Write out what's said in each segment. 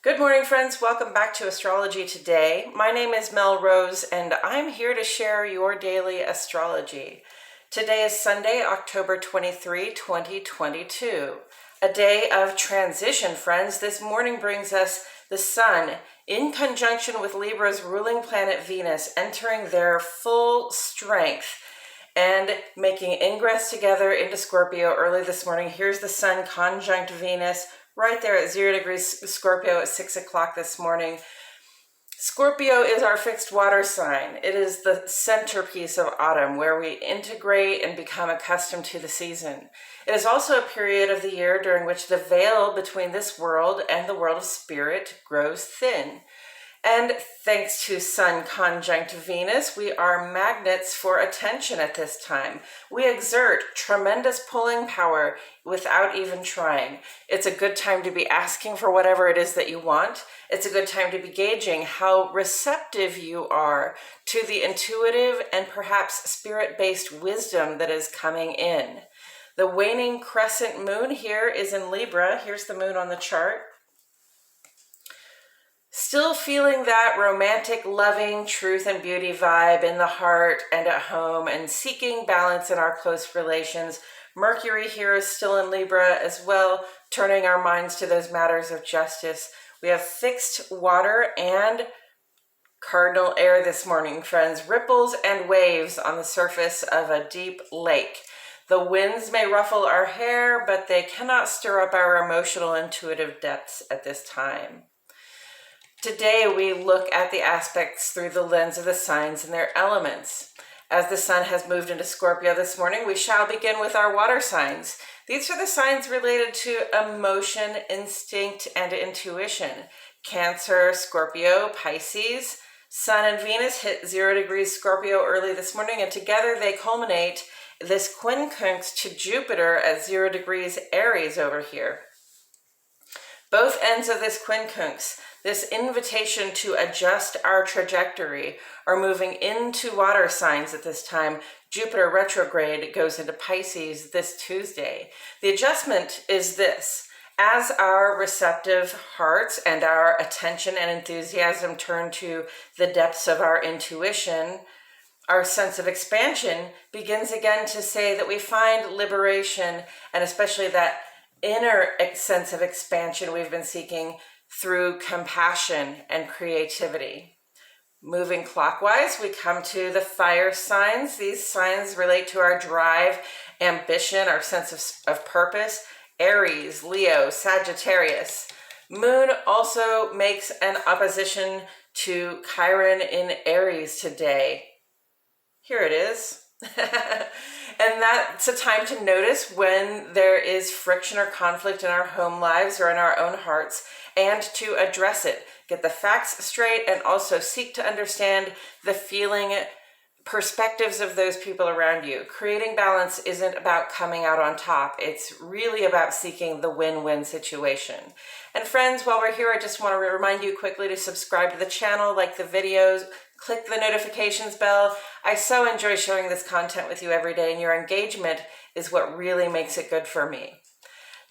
Good morning, friends. Welcome back to Astrology Today. My name is Mel Rose, and I'm here to share your daily astrology. Today is Sunday, October 23, 2022. A day of transition, friends. This morning brings us the Sun in conjunction with Libra's ruling planet Venus entering their full strength and making ingress together into Scorpio early this morning. Here's the Sun conjunct Venus right there at 0 degrees Scorpio at 6 o'clock this morning. Scorpio is our fixed water sign. It is the centerpiece of autumn, where we integrate and become accustomed to the season. It is also a period of the year during which the veil between this world and the world of spirit grows thin. And thanks to Sun conjunct Venus, we are magnets for attention at this time. We exert tremendous pulling power without even trying. It's a good time to be asking for whatever it is that you want. It's a good time to be gauging how receptive you are to the intuitive and perhaps spirit-based wisdom that is coming in. The waning crescent moon here is in Libra. Here's the moon on the chart. Still feeling that romantic, loving, truth and beauty vibe in the heart and at home, and seeking balance in our close relations. Mercury here is still in Libra as well, turning our minds to those matters of justice. We have fixed water and cardinal air this morning, friends. Ripples and waves on the surface of a deep lake. The winds may ruffle our hair, but they cannot stir up our emotional, intuitive depths at this time. Today, we look at the aspects through the lens of the signs and their elements. As the Sun has moved into Scorpio this morning, we shall begin with our water signs. These are the signs related to emotion, instinct, and intuition. Cancer, Scorpio, Pisces. Sun and Venus hit 0 degrees Scorpio early this morning, and together they culminate this quincunx to Jupiter at 0 degrees Aries over here. Both ends of this quincunx, this invitation to adjust our trajectory, are moving into water signs at this time. Jupiter retrograde goes into Pisces this Tuesday. The adjustment is this: as our receptive hearts and our attention and enthusiasm turn to the depths of our intuition, our sense of expansion begins again to say that we find liberation, and especially that inner sense of expansion we've been seeking through compassion and creativity. Moving clockwise, we come to the fire signs. These signs relate to our drive, ambition, our sense of purpose. Aries, Leo, Sagittarius. Moon also makes an opposition to Chiron in Aries today. Here it is. And that's a time to notice when there is friction or conflict in our home lives or in our own hearts, and to address it. Get the facts straight and also seek to understand the feeling perspectives of those people around you. Creating balance isn't about coming out on top. It's really about seeking the win-win situation. And friends, while we're here, I just want to remind you quickly to subscribe to the channel, like the videos, click the notifications bell. I so enjoy sharing this content with you every day, and your engagement is what really makes it good for me.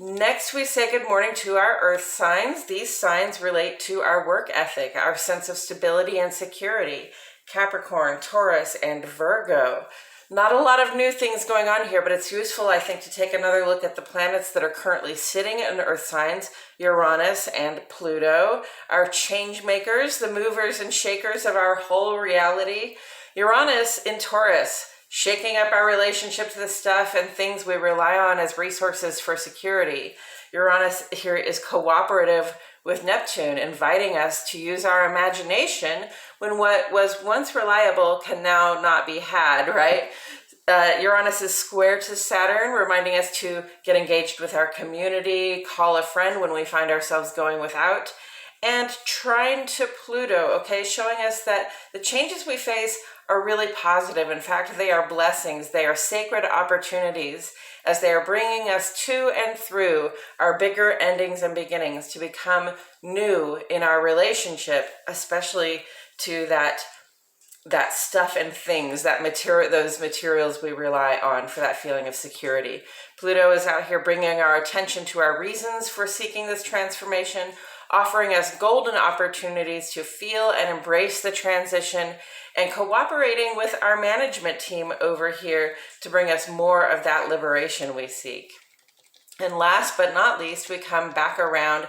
Next, we say good morning to our earth signs. These signs relate to our work ethic, our sense of stability and security. Capricorn, Taurus, and Virgo. Not a lot of new things going on here, but it's useful, I think, to take another look at the planets that are currently sitting in earth signs. Uranus and Pluto, our change makers, the movers and shakers of our whole reality. Uranus in Taurus, shaking up our relationship to the stuff and things we rely on as resources for security. Uranus here is cooperative with Neptune, inviting us to use our imagination when what was once reliable can now not be had, right? Uranus is square to Saturn, reminding us to get engaged with our community, call a friend when we find ourselves going without, and trine to Pluto, okay, showing us that the changes we face are really positive. In fact, they are blessings. They are sacred opportunities, as they are bringing us to and through our bigger endings and beginnings to become new in our relationship, especially to that stuff and things, those materials we rely on for that feeling of security. Pluto is out here bringing our attention to our reasons for seeking this transformation, offering us golden opportunities to feel and embrace the transition, and cooperating with our management team over here to bring us more of that liberation we seek. And last but not least, we come back around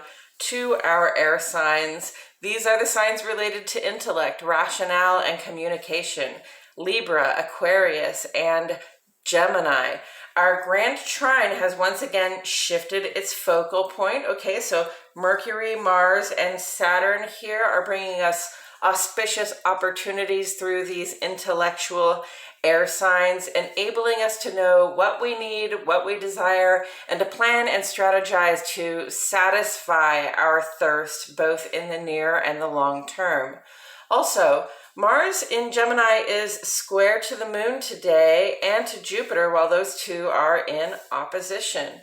to our air signs. These are the signs related to intellect, rationale, and communication: Libra, Aquarius, and Gemini. Our grand trine has once again shifted its focal point. Okay, so Mercury, Mars, and Saturn here are bringing us auspicious opportunities through these intellectual air signs, enabling us to know what we need, what we desire, and to plan and strategize to satisfy our thirst both in the near and the long term. Also, Mars in Gemini is square to the moon today and to Jupiter, while those two are in opposition.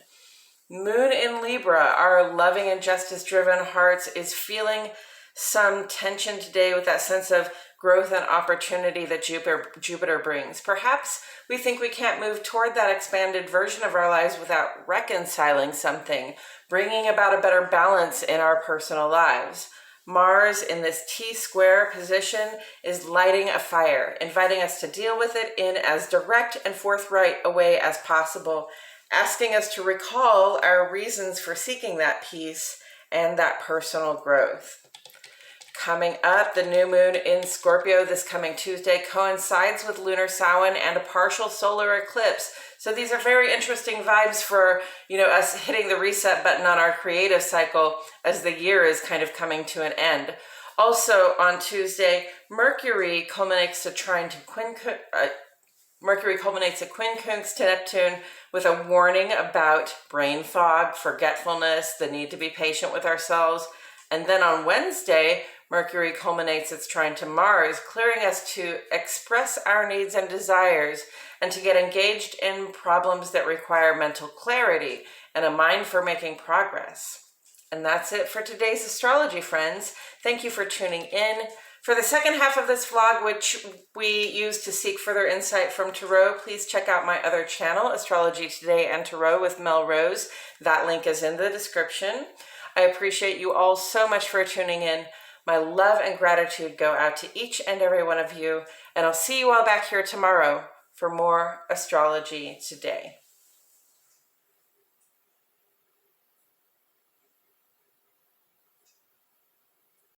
Moon in Libra, our loving and justice-driven hearts, is feeling some tension today with that sense of growth and opportunity that Jupiter brings. Perhaps we think we can't move toward that expanded version of our lives without reconciling something, bringing about a better balance in our personal lives. Mars in this T-square position is lighting a fire, inviting us to deal with it in as direct and forthright a way as possible, asking us to recall our reasons for seeking that peace and that personal growth. Coming up, the new moon in Scorpio this coming Tuesday coincides with lunar Samhain and a partial solar eclipse. So these are very interesting vibes for, us hitting the reset button on our creative cycle as the year is kind of coming to an end. Also on Tuesday, Mercury culminates a quincunx to Neptune with a warning about brain fog, forgetfulness, the need to be patient with ourselves. And then on Wednesday, Mercury culminates its trine to Mars, clearing us to express our needs and desires and to get engaged in problems that require mental clarity and a mind for making progress. And that's it for today's astrology, friends. Thank you for tuning in. For the second half of this vlog, which we use to seek further insight from Tarot, please check out my other channel, Astrology Today and Tarot with Mel Rose. That link is in the description. I appreciate you all so much for tuning in. My love and gratitude go out to each and every one of you, and I'll see you all back here tomorrow for more Astrology Today.